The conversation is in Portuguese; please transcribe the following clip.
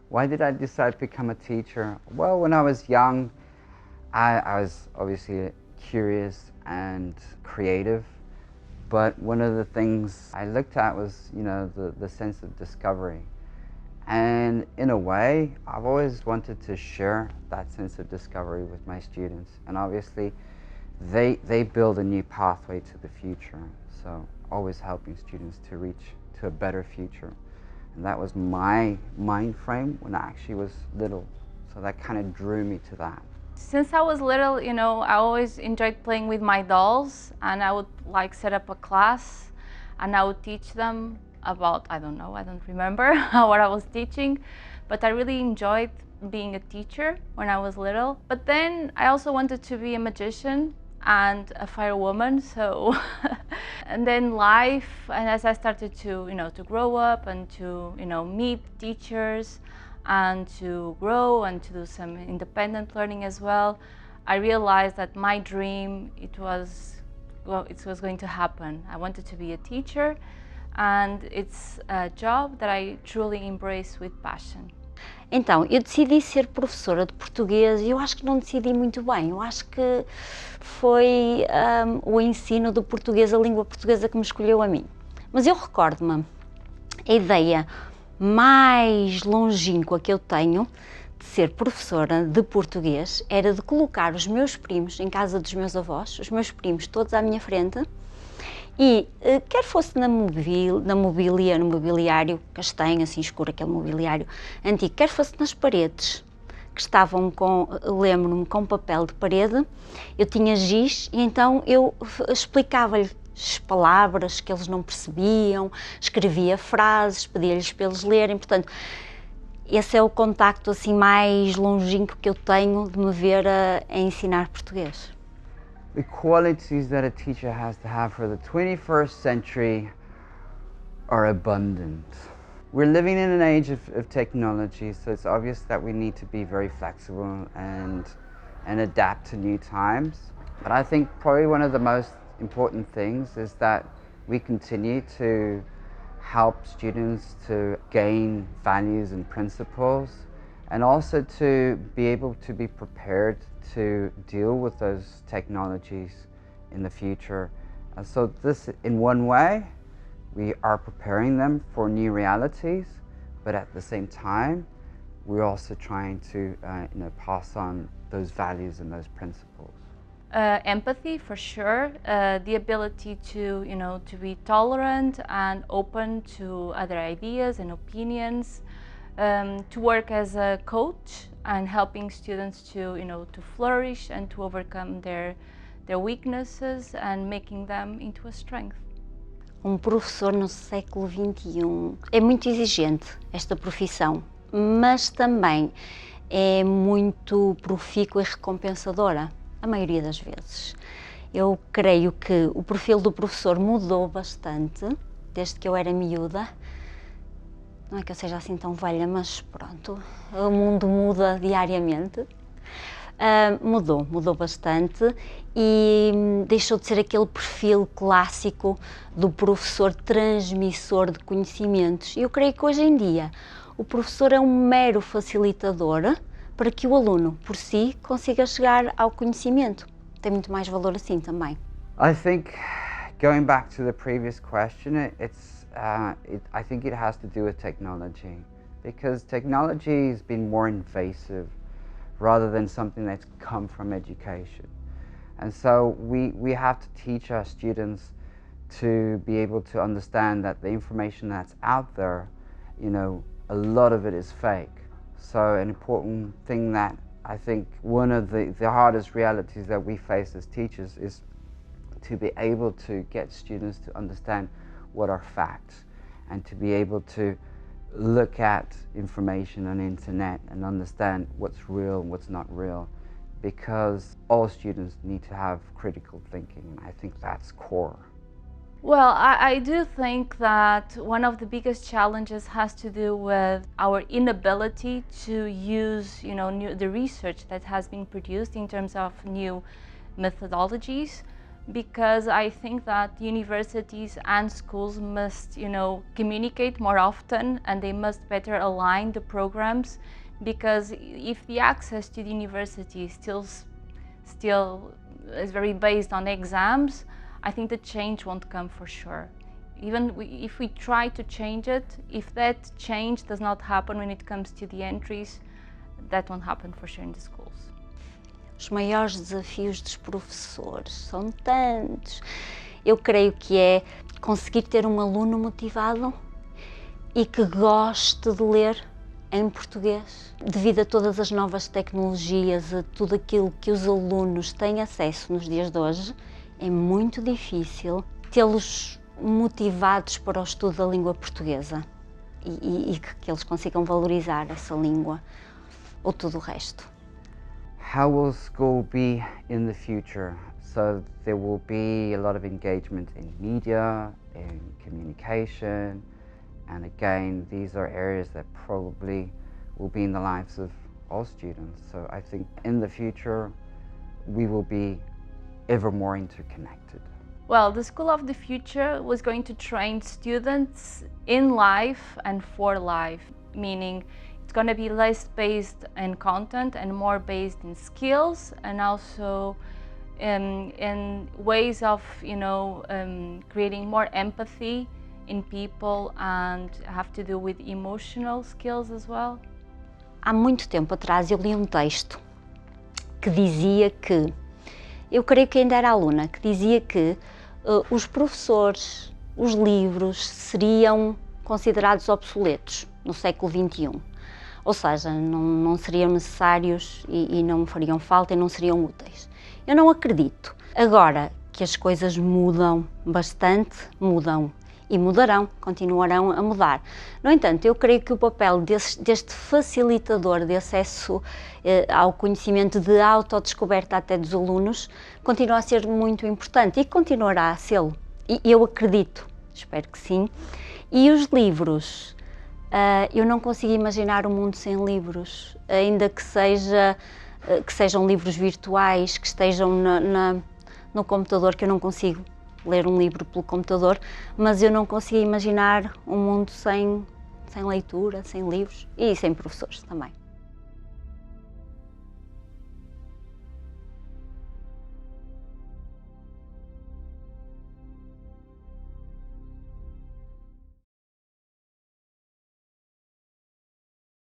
Why did I decide to become a teacher? Well, when I was young, I was obviously curious and creative, but one of the things I looked at was, the sense of discovery. And in a way, I've always wanted to share that sense of discovery with my students. And obviously, they build a new pathway to the future. So always helping students to reach to a better future. And that was my mind frame when I actually was little. So that kind of drew me to that. Since I was little, I always enjoyed playing with my dolls, and I would set up a class and I would teach them about, I don't remember what I was teaching, but I really enjoyed being a teacher when I was little. But then I also wanted to be a magician and a firewoman, so and then life, and as I started to to grow up and to meet teachers and to grow and to do some independent learning as well, I realized that my dream, it was going to happen. I wanted to be a teacher, and it's a job that I truly embrace with passion. Então, eu decidi ser professora de português e eu acho que não decidi muito bem. Eu acho que foi o ensino do português, a língua portuguesa, que me escolheu a mim. Mas eu recordo-me, a ideia mais longínqua que eu tenho de ser professora de português era de colocar os meus primos em casa dos meus avós, os meus primos todos à minha frente, e quer fosse no mobiliário castanho, assim escuro, aquele mobiliário antigo, quer fosse nas paredes, que estavam lembro-me, com papel de parede, eu tinha giz e então eu explicava-lhes palavras que eles não percebiam, escrevia frases, pedia-lhes para eles lerem, portanto, esse é o contacto assim mais longínquo que eu tenho de me ver a ensinar português. The qualities that a teacher has to have for the 21st century are abundant. We're living in an age of technology, so it's obvious that we need to be very flexible and adapt to new times. But I think probably one of the most important things is that we continue to help students to gain values and principles, and also to be able to be prepared to deal with those technologies in the future. And so this, in one way, we are preparing them for new realities, but at the same time, we're also trying to pass on those values and those principles. Empathy, for sure, the ability to be tolerant and open to other ideas and opinions, to work as a coach and helping students to to flourish and to overcome their weaknesses and making them into a strength. Professor no século XXI é muito exigente, esta profissão, mas também é muito profícua e recompensadora, a maioria das vezes. Eu creio que o perfil do professor mudou bastante desde que eu era miúda. Não é que eu seja assim tão velha, mas pronto, o mundo muda diariamente. Mudou bastante e deixou de ser aquele perfil clássico do professor transmissor de conhecimentos. Eu creio que hoje em dia o professor é um mero facilitador para que o aluno, por si, consiga chegar ao conhecimento. Tem muito mais valor assim também. I think, going back to the previous question, I think it has to do with technology, because technology has been more invasive rather than something that's come from education. And so we have to teach our students to be able to understand that the information that's out there, a lot of it is fake. So an important thing that I think one of the hardest realities that we face as teachers is to be able to get students to understand what are facts and to be able to look at information on the internet and understand what's real and what's not real, because all students need to have critical thinking, and I think that's core. Well, I do think that one of the biggest challenges has to do with our inability to use, the research that has been produced in terms of new methodologies because I think that universities and schools must, communicate more often, and they must better align the programs, because if the access to the university still is very based on exams, I think the change won't come for sure. Even if we try to change it, if that change does not happen when it comes to the entries, that won't happen for sure in the schools. Os maiores desafios dos professores são tantos. Eu creio que é conseguir ter um aluno motivado e que goste de ler em português. Devido a todas as novas tecnologias, a tudo aquilo que os alunos têm acesso nos dias de hoje, é muito difícil tê-los motivados para o estudo da língua portuguesa e que eles consigam valorizar essa língua ou tudo o resto. How will school be in the future? So there will be a lot of engagement in media, in communication, and again, these are areas that probably will be in the lives of all students. So I think in the future, we will be ever more interconnected. Well, the School of the Future was going to train students in life and for life, meaning it's going to be less based in content and more based in skills, and also in ways of, creating more empathy in people, and have to do with emotional skills as well. Há muito tempo atrás eu li um texto que dizia que, eu creio que ainda era aluna, que dizia que os professores, os livros seriam considerados obsoletos no século XXI. Ou seja, não seriam necessários e não fariam falta e não seriam úteis. Eu não acredito. Agora que as coisas mudam bastante, mudam e mudarão, continuarão a mudar. No entanto, eu creio que o papel deste facilitador de acesso ao conhecimento, de autodescoberta até dos alunos, continua a ser muito importante e continuará a sê-lo. E eu acredito, espero que sim. E os livros, eu não consigo imaginar um mundo sem livros, ainda que sejam livros virtuais, que estejam no computador, que eu não consigo ler um livro pelo computador, mas eu não consigo imaginar um mundo sem leitura, sem livros e sem professores também.